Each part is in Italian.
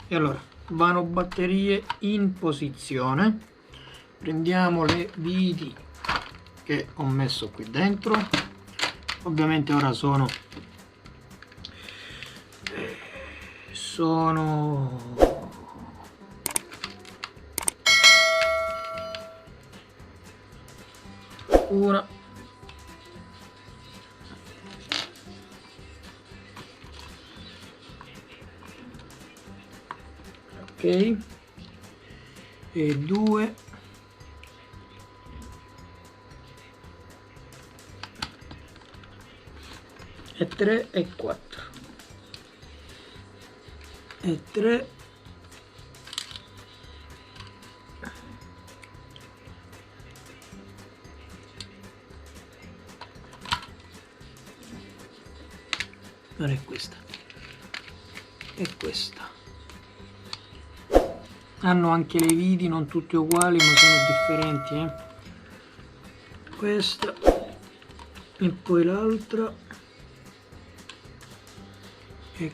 E allora, vano batterie in posizione, prendiamo le viti che ho messo qui dentro, ovviamente ora sono una, ok, e 2, e 3 e 4 e 3 non è questa, è questa. Hanno anche le viti non tutte uguali ma sono differenti, questa e poi l'altra e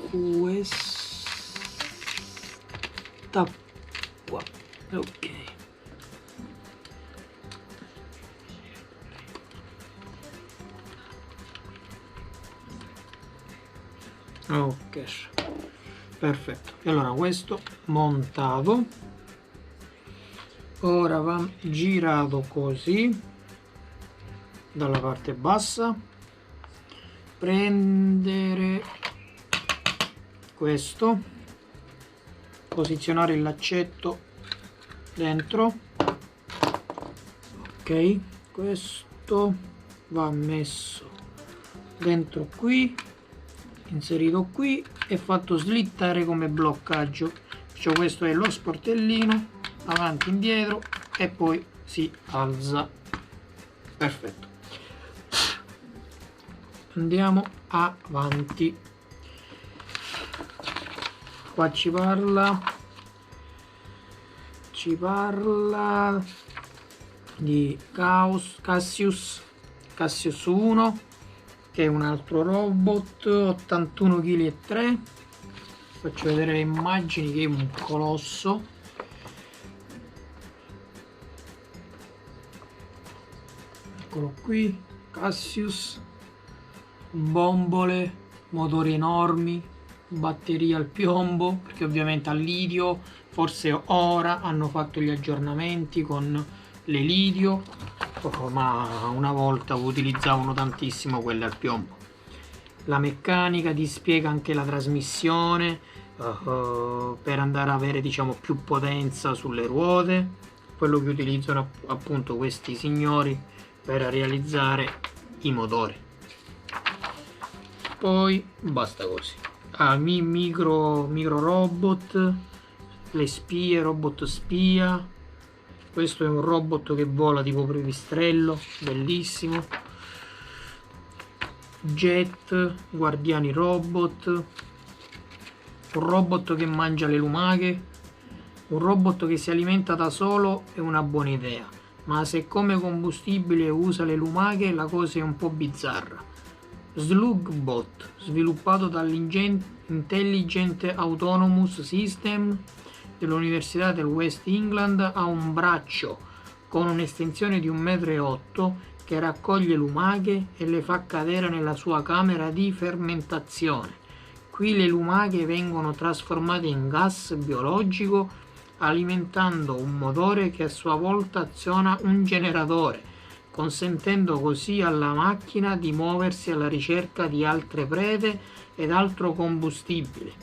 questa qua, ok. Ok, perfetto. E allora questo montato, ora va girato così dalla parte bassa, prendere questo, posizionare il laccetto dentro, ok, questo va messo dentro qui, inserito qui e fatto slittare come bloccaggio, perciò questo è lo sportellino, avanti indietro e poi si alza. Perfetto, andiamo avanti. Qua ci parla di Cassius 1, che è un altro robot, 81 kg e 3. Faccio vedere le immagini, che è un colosso. Eccolo qui, Cassius, bombole, motori enormi, batteria al piombo, perché ovviamente al lidio, forse ora hanno fatto gli aggiornamenti con le lidio, ma una volta utilizzavano tantissimo quelle al piombo. La meccanica ti spiega anche la trasmissione per andare a avere, diciamo, più potenza sulle ruote, quello che utilizzano appunto questi signori per realizzare i motori. Poi basta così. Micro robot, le spie, robot spia. Questo è un robot che vola tipo pipistrello, bellissimo. Jet, guardiani robot, un robot che mangia le lumache, un robot che si alimenta da solo è una buona idea, ma se come combustibile usa le lumache la cosa è un po' bizzarra. Slugbot, sviluppato dall'Intelligent Autonomous System dell'Università del West England, ha un braccio con un'estensione di 1,8 m che raccoglie lumache e le fa cadere nella sua camera di fermentazione. Qui le lumache vengono trasformate in gas biologico alimentando un motore che a sua volta aziona un generatore, consentendo così alla macchina di muoversi alla ricerca di altre prede ed altro combustibile.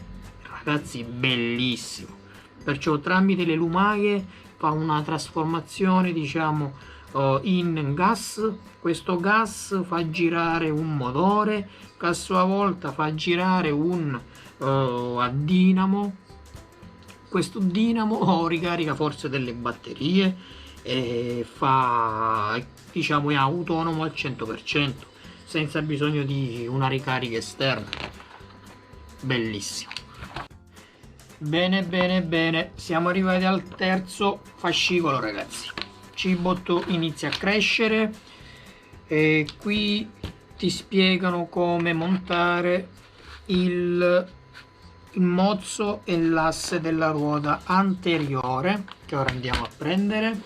Ragazzi, bellissimo. Perciò tramite le lumache fa una trasformazione, diciamo, in gas. Questo gas fa girare un motore che a sua volta fa girare un dinamo. Questo dinamo ricarica forse delle batterie e fa, diciamo, è autonomo al 100% senza bisogno di una ricarica esterna. Bellissimo. Bene, siamo arrivati al terzo fascicolo, ragazzi. Cibot inizia a crescere e qui ti spiegano come montare il il mozzo e l'asse della ruota anteriore, che ora andiamo a prendere.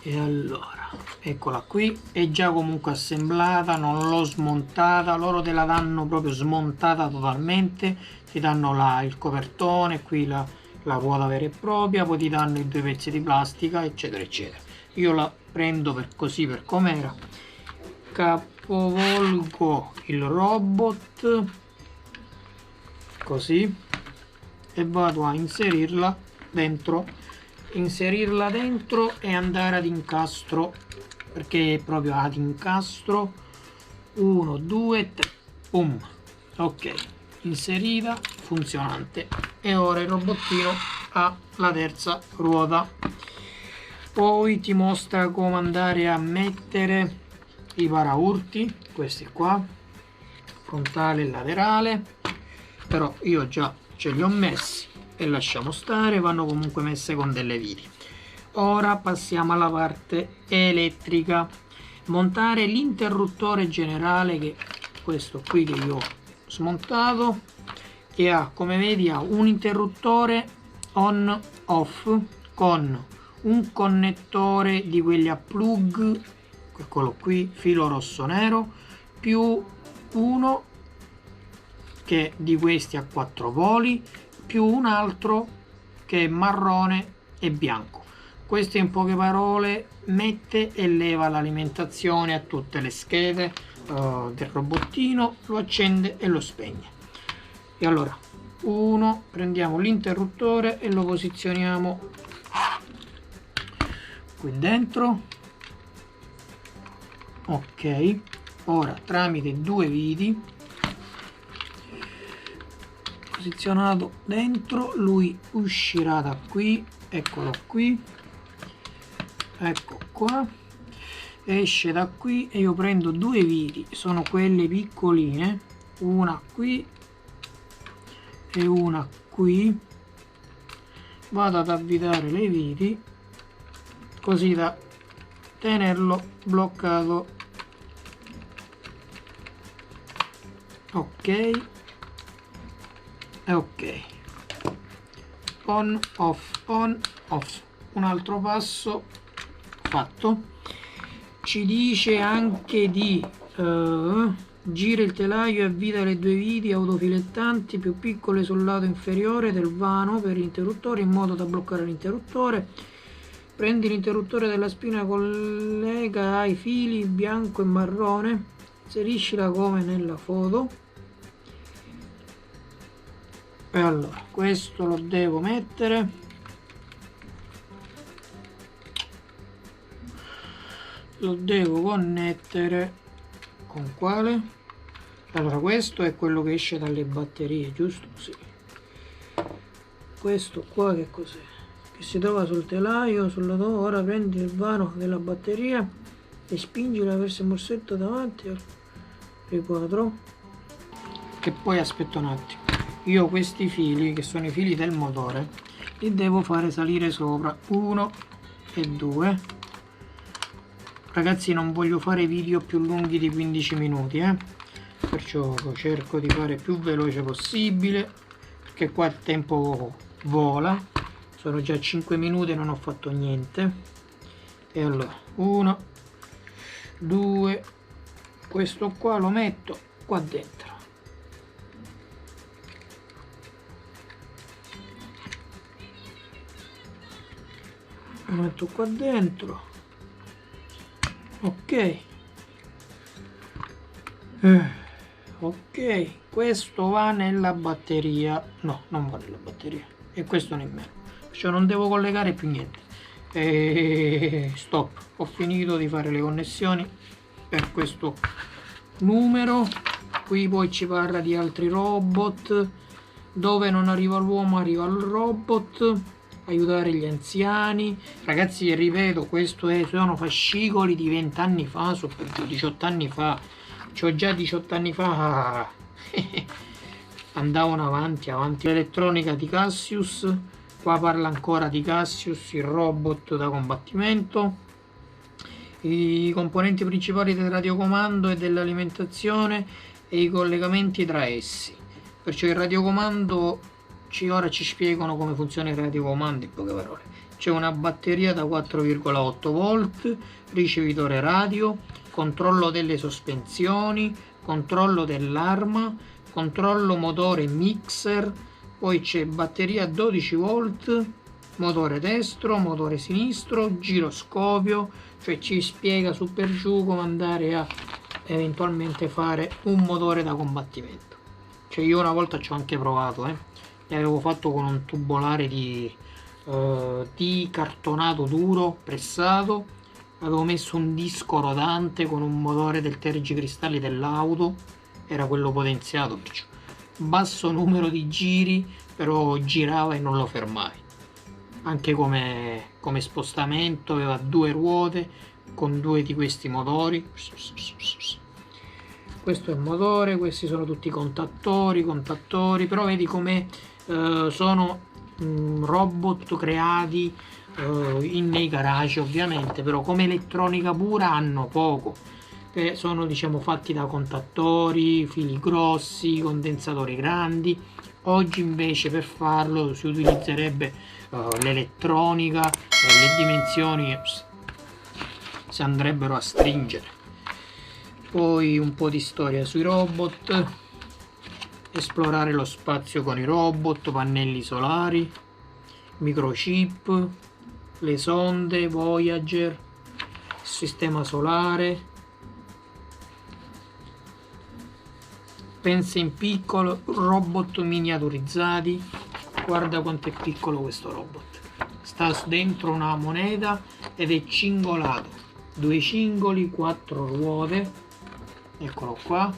E allora, eccola qui, è già comunque assemblata, non l'ho smontata, loro te la danno proprio smontata totalmente, ti danno il copertone, qui la ruota vera e propria, poi ti danno i 2 pezzi di plastica, eccetera eccetera. Io la prendo per così, per com'era, capovolgo il robot così e vado a inserirla dentro e andare ad incastro, perché è proprio ad incastro. 1 2 3, boom, ok, inserita, funzionante. E ora il robottino ha la terza ruota. Poi ti mostra come andare a mettere i paraurti, questi qua, frontale e laterale, però io già ce li ho messi e lasciamo stare, vanno comunque messe con delle viti. Ora passiamo alla parte elettrica. Montare l'interruttore generale, che è questo qui che io ho smontato, che ha, come vedi, ha un interruttore on off con un connettore di quelli a plug, eccolo qui, filo rosso nero, più uno che di questi a 4 poli, più un altro che è marrone e bianco. Questo in poche parole mette e leva l'alimentazione a tutte le schede del robottino, lo accende e lo spegne. E allora prendiamo l'interruttore e lo posizioniamo qui dentro. Ok, ora tramite 2 viti posizionato dentro, lui uscirà da qui, eccolo qui, ecco qua, esce da qui e io prendo 2 viti, sono quelle piccoline, una qui e una qui, vado ad avvitare le viti così da tenerlo bloccato. Ok, e ok, on off, un altro passo fatto. Ci dice anche di gira il telaio e avvita le 2 viti autofilettanti più piccole sul lato inferiore del vano per l'interruttore in modo da bloccare l'interruttore. Prendi l'interruttore della spina, collega ai fili bianco e marrone, inseriscila come nella foto. E allora questo lo devo mettere, lo devo connettere con quale? Allora questo è quello che esce dalle batterie, giusto? Sì. Questo qua che cos'è? Che si trova sul telaio, ora prendi il vano della batteria e spingila verso il morsetto davanti al riquadro, che poi aspetta un attimo. Io questi fili, che sono i fili del motore, li devo fare salire sopra, 1 e 2. Ragazzi, non voglio fare video più lunghi di 15 minuti, perciò lo cerco di fare più veloce possibile, perché qua il tempo vola. Sono già 5 minuti e non ho fatto niente. E allora 1 2, questo qua lo metto qua dentro, lo metto qua dentro, ok. Ok, questo va nella batteria, no, non va nella batteria, e questo nemmeno, cioè non devo collegare più niente. Stop, ho finito di fare le connessioni per questo numero. Qui poi ci parla di altri robot, dove non arriva l'uomo arriva il robot, aiutare gli anziani. Ragazzi, ripeto, questo sono fascicoli di 20 anni fa, su per 18 anni fa. C'ho già 18 anni fa andavano avanti. L'elettronica di Cassius, qua parla ancora di Cassius, il robot da combattimento, i componenti principali del radiocomando e dell'alimentazione e i collegamenti tra essi. Perciò il radiocomando, ora ci spiegano come funziona il radiocomando in poche parole. C'è una batteria da 4,8 volt, ricevitore radio, controllo delle sospensioni, controllo dell'arma, controllo motore mixer, poi c'è batteria 12 volt, motore destro, motore sinistro, giroscopio, cioè ci spiega su per giù come andare a eventualmente fare un motore da combattimento. Cioè io una volta ci ho anche provato, e avevo fatto con un tubolare di cartonato duro pressato, avevo messo un disco rodante con un motore del tergicristalli dell'auto, era quello potenziato, perciò basso numero di giri, però girava e non lo fermai. Anche come spostamento aveva 2 ruote con 2 di questi motori. Questo è il motore, questi sono tutti i contattori, però vedi come sono robot creati nei garage ovviamente, però come elettronica pura hanno poco, sono diciamo fatti da contattori, fili grossi, condensatori grandi. Oggi invece per farlo si utilizzerebbe l'elettronica, le dimensioni si andrebbero a stringere. Poi un po' di storia sui robot, esplorare lo spazio con i robot, pannelli solari, microchip, le sonde, Voyager, sistema solare. Pensa in piccolo, robot miniaturizzati. Guarda quanto è piccolo questo robot. Sta dentro una moneta ed è cingolato. 2 cingoli, 4 ruote. Eccolo qua.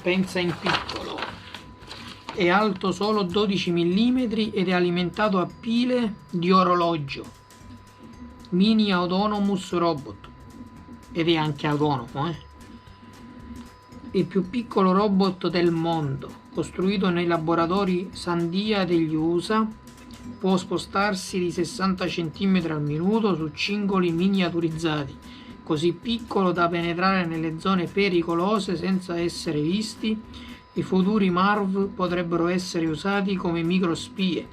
Pensa in piccolo. È alto solo 12 mm ed è alimentato a pile di orologio. Mini Autonomous Robot. Ed è anche autonomo, Il più piccolo robot del mondo, costruito nei laboratori Sandia degli USA, può spostarsi di 60 cm al minuto su cingoli miniaturizzati, così piccolo da penetrare nelle zone pericolose senza essere visti. I futuri MARV potrebbero essere usati come microspie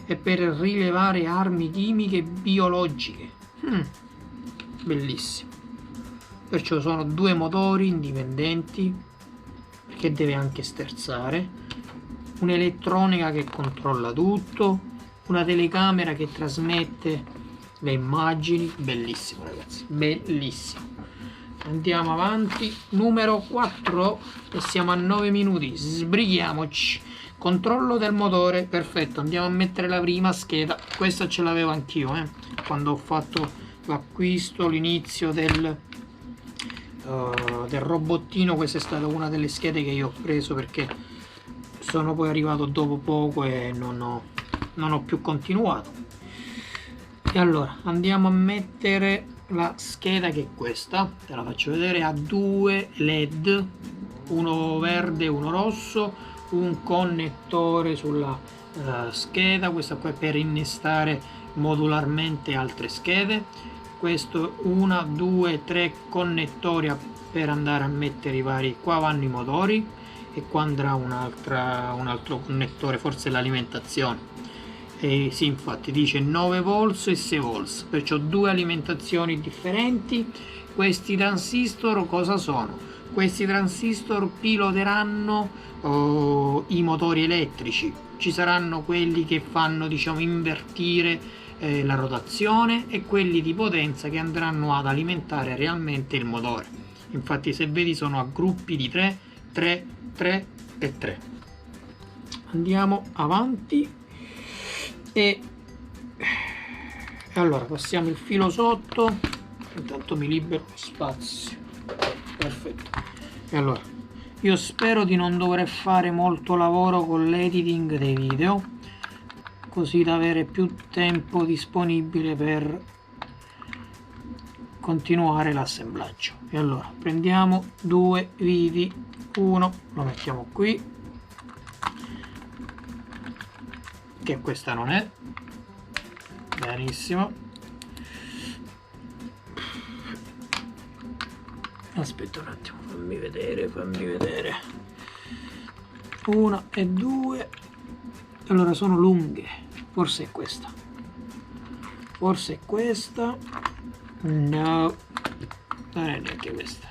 e per rilevare armi chimiche e biologiche. Bellissimo. Perciò sono 2 motori indipendenti, perché deve anche sterzare, un'elettronica che controlla tutto, una telecamera che trasmette le immagini. Bellissimo ragazzi, bellissimo. Andiamo avanti, numero 4 e siamo a 9 minuti, sbrighiamoci. Controllo del motore, perfetto. Andiamo a mettere la prima scheda, questa ce l'avevo anch'io quando ho fatto l'acquisto, l'inizio del robottino. Questa è stata una delle schede che io ho preso perché sono poi arrivato dopo poco e non ho più continuato. E allora andiamo a mettere la scheda, che è questa, te la faccio vedere. Ha 2 LED, uno verde e uno rosso, un connettore sulla scheda. Questa qua è per innestare modularmente altre schede. Questo 1, 2, 3 connettori per andare a mettere i vari. Qua vanno i motori e qua andrà un altro connettore, forse l'alimentazione. Sì, infatti dice 9 volts e 6 volts, perciò 2 alimentazioni differenti. Questi transistor cosa sono? Questi transistor piloteranno i motori elettrici. Ci saranno quelli che fanno invertire la rotazione e quelli di potenza che andranno ad alimentare realmente il motore. Infatti se vedi sono a gruppi di 3, 3, 3 e 3. Andiamo avanti e allora passiamo il filo sotto. Intanto mi libero spazio. Perfetto. E allora io spero di non dover fare molto lavoro con l'editing dei video, così da avere più tempo disponibile per continuare l'assemblaggio. E allora prendiamo 2 viti, uno lo mettiamo qui, che questa non è, benissimo, Aspetta un attimo, fammi vedere. 1 e 2. Allora sono lunghe, forse è questa. No, non è neanche questa.